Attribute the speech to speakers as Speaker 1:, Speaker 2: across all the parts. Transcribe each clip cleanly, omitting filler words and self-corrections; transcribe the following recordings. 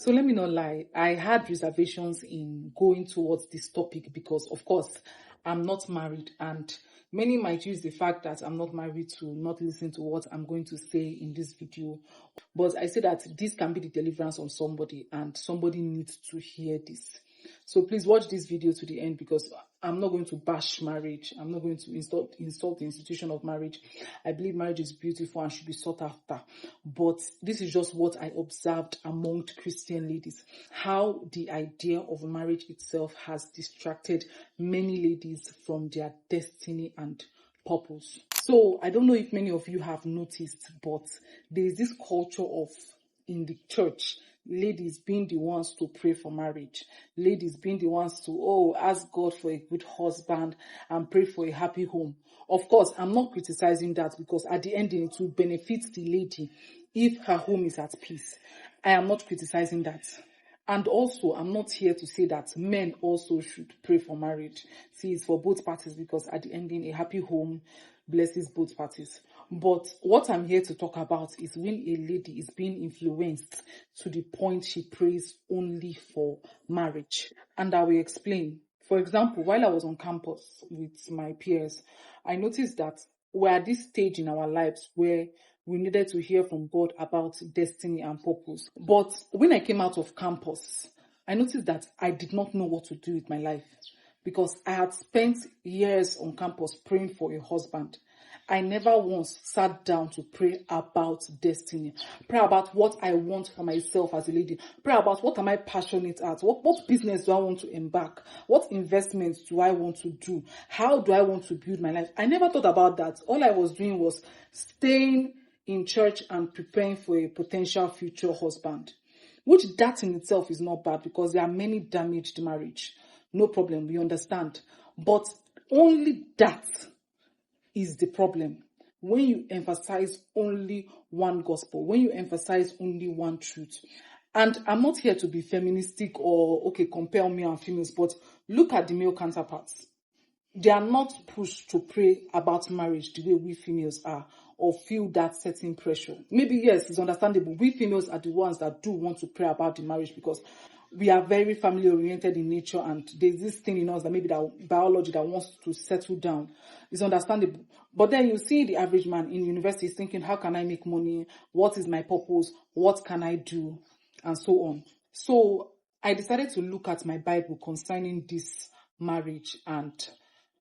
Speaker 1: So let me not lie, I had reservations in going towards this topic because, of course, I'm not married, and many might use the fact that I'm not married to not listen to what I'm going to say in this video. But I say that this can be the deliverance on somebody, and somebody needs to hear this. So please watch this video to the end, because I'm not going to bash marriage. I'm not going to insult the institution of marriage. I believe marriage is beautiful and should be sought after. But this is just what I observed among Christian ladies. How the idea of marriage itself has distracted many ladies from their destiny and purpose. So I don't know if many of you have noticed, but there's this culture of, in the church, ladies being the ones to pray for marriage, ladies being the ones to ask God for a good husband and pray for a happy home. Of course, I'm not criticizing that, because at the end it will benefit the lady if her home is at peace. I am not criticizing that. And also, I'm not here to say that men also should pray for marriage. See, it's for both parties, because at the ending, a happy home blesses both parties. But what I'm here to talk about is when a lady is being influenced to the point she prays only for marriage. And I will explain. For example, while I was on campus with my peers, I noticed that we're at this stage in our lives where we needed to hear from God about destiny and purpose. But when I came out of campus, I noticed that I did not know what to do with my life, because I had spent years on campus praying for a husband. I never once sat down to pray about destiny, pray about what I want for myself as a lady, pray about what am I passionate at, what business do I want to embark, what investments do I want to do, how do I want to build my life. I never thought about that. All I was doing was staying in church and preparing for a potential future husband, which that in itself is not bad, because there are many damaged marriage. No problem, we understand. But only that is the problem. When you emphasize only one gospel, when you emphasize only one truth. And I'm not here to be feministic or, compare male and females, but look at the male counterparts. They are not pushed to pray about marriage the way we females are, or feel that certain pressure. Maybe, yes, it's understandable. We females are the ones that do want to pray about the marriage, because we are very family oriented in nature, and there's this thing in us that maybe that biology that wants to settle down. It's understandable. But then you see the average man in university is thinking, how can I make money? What is my purpose? What can I do? And so on. So I decided to look at my Bible concerning this marriage and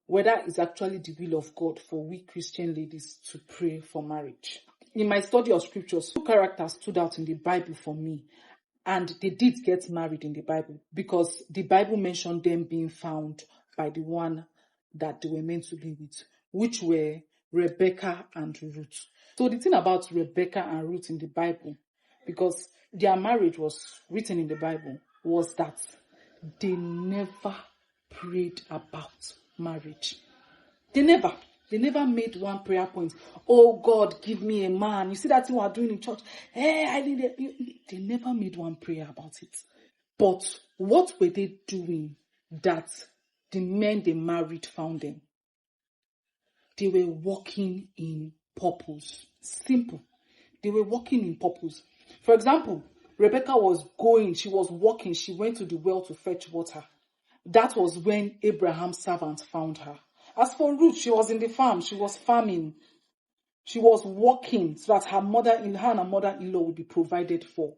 Speaker 1: whether it's actually the will of God for we Christian ladies to pray for marriage. In my study of scriptures, 2 characters stood out in the Bible for me, and they did get married in the Bible, because the Bible mentioned them being found by the one that they were meant to be with, which were Rebekah and Ruth. So the thing about Rebekah and Ruth in the Bible, because their marriage was written in the Bible, was that they never prayed about marriage. They never made one prayer point. Oh God, give me a man. You see that thing we are doing in church? They never made one prayer about it. But what were they doing that the men they married found them? They were walking in purpose. Simple. They were walking in purpose. For example, Rebecca was walking, she went to the well to fetch water. That was when Abraham's servant found her. As for Ruth, she was in the farm, she was farming. She was working so that her and her mother-in-law would be provided for.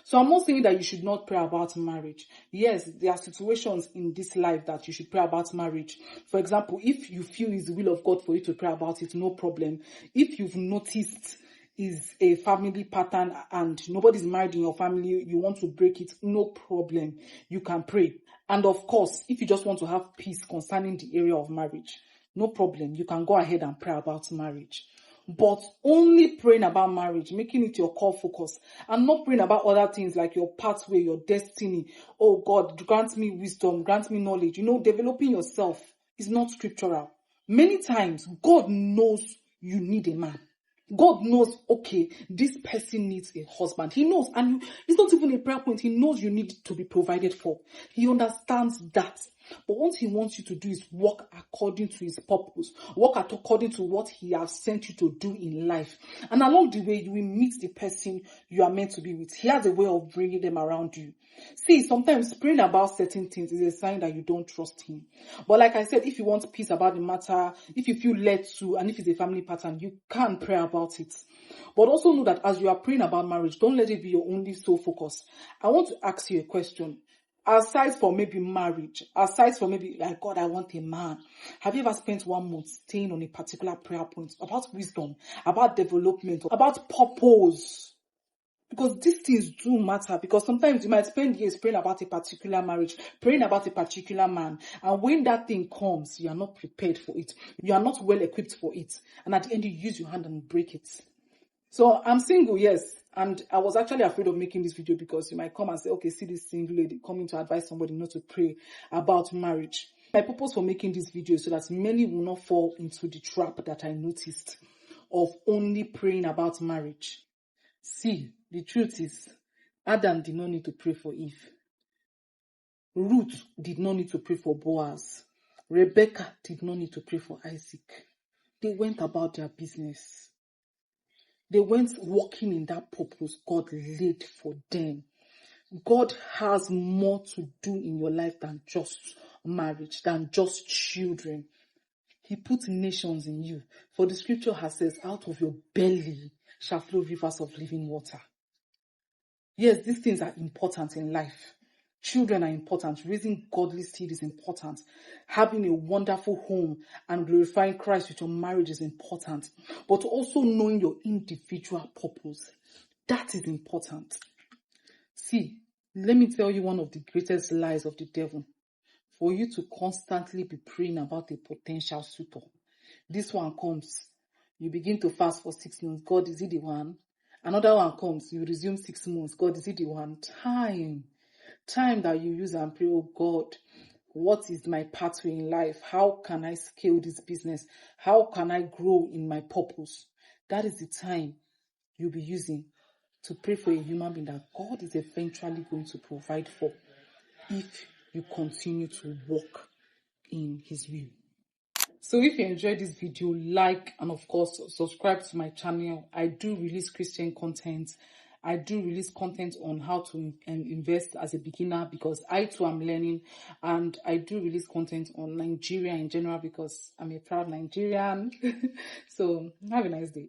Speaker 1: So I'm not saying that you should not pray about marriage. Yes, there are situations in this life that you should pray about marriage. For example, if you feel it's the will of God for you to pray about it, no problem. If you've noticed is a family pattern and nobody's married in your family, you want to break it, no problem. You can pray. And of course, if you just want to have peace concerning the area of marriage, no problem. You can go ahead and pray about marriage. But only praying about marriage, making it your core focus, and not praying about other things like your pathway, your destiny. Oh God, grant me wisdom, grant me knowledge. Developing yourself is not scriptural. Many times, God knows you need a man. God knows, okay, this person needs a husband. He knows, and it's not even a prayer point. He knows you need to be provided for. He understands that. But what he wants you to do is walk according to his purpose, walk according to what he has sent you to do in life. And along the way, you will meet the person you are meant to be with. He has a way of bringing them around you. See, sometimes praying about certain things is a sign that you don't trust him. But like I said, if you want peace about the matter, if you feel led to, and if it's a family pattern, you can pray about it. But also know that as you are praying about marriage, don't let it be your only sole focus. I want to ask you a question. Aside from maybe marriage, aside from maybe like, God, I want a man, have you ever spent 1 month staying on a particular prayer point about wisdom, about development, about purpose? Because these things do matter. Because sometimes you might spend years praying about a particular marriage, praying about a particular man. And when that thing comes, you are not prepared for it. You are not well equipped for it. And at the end, you use your hand and break it. So I'm single, yes. And I was actually afraid of making this video because you might come and say, okay, see this single lady coming to advise somebody not to pray about marriage. My purpose for making this video is so that many will not fall into the trap that I noticed of only praying about marriage. See, the truth is, Adam did not need to pray for Eve. Ruth did not need to pray for Boaz. Rebekah did not need to pray for Isaac. They went about their business. They went walking in that purpose God laid for them. God has more to do in your life than just marriage, than just children. He put nations in you. For the scripture has says, out of your belly shall flow rivers of living water. Yes, these things are important in life. Children are important. Raising godly seed is important. Having a wonderful home and glorifying Christ with your marriage is important. But also knowing your individual purpose, that is important. See, let me tell you one of the greatest lies of the devil. For you to constantly be praying about a potential suitor. This one comes. You begin to fast for 6 months. God, is it the one? Another one comes. You resume 6 months. God, is it the one? Time that you use and pray, oh God, what is my pathway in life? How can I scale this business? How can I grow in my purpose? That is the time you'll be using to pray for a human being that God is eventually going to provide for if you continue to walk in his will. So if you enjoyed this video, like and of course subscribe to my channel. I do release Christian content. I do release content on how to invest as a beginner because I too am learning, and I do release content on Nigeria in general because I'm a proud Nigerian. So have a nice day.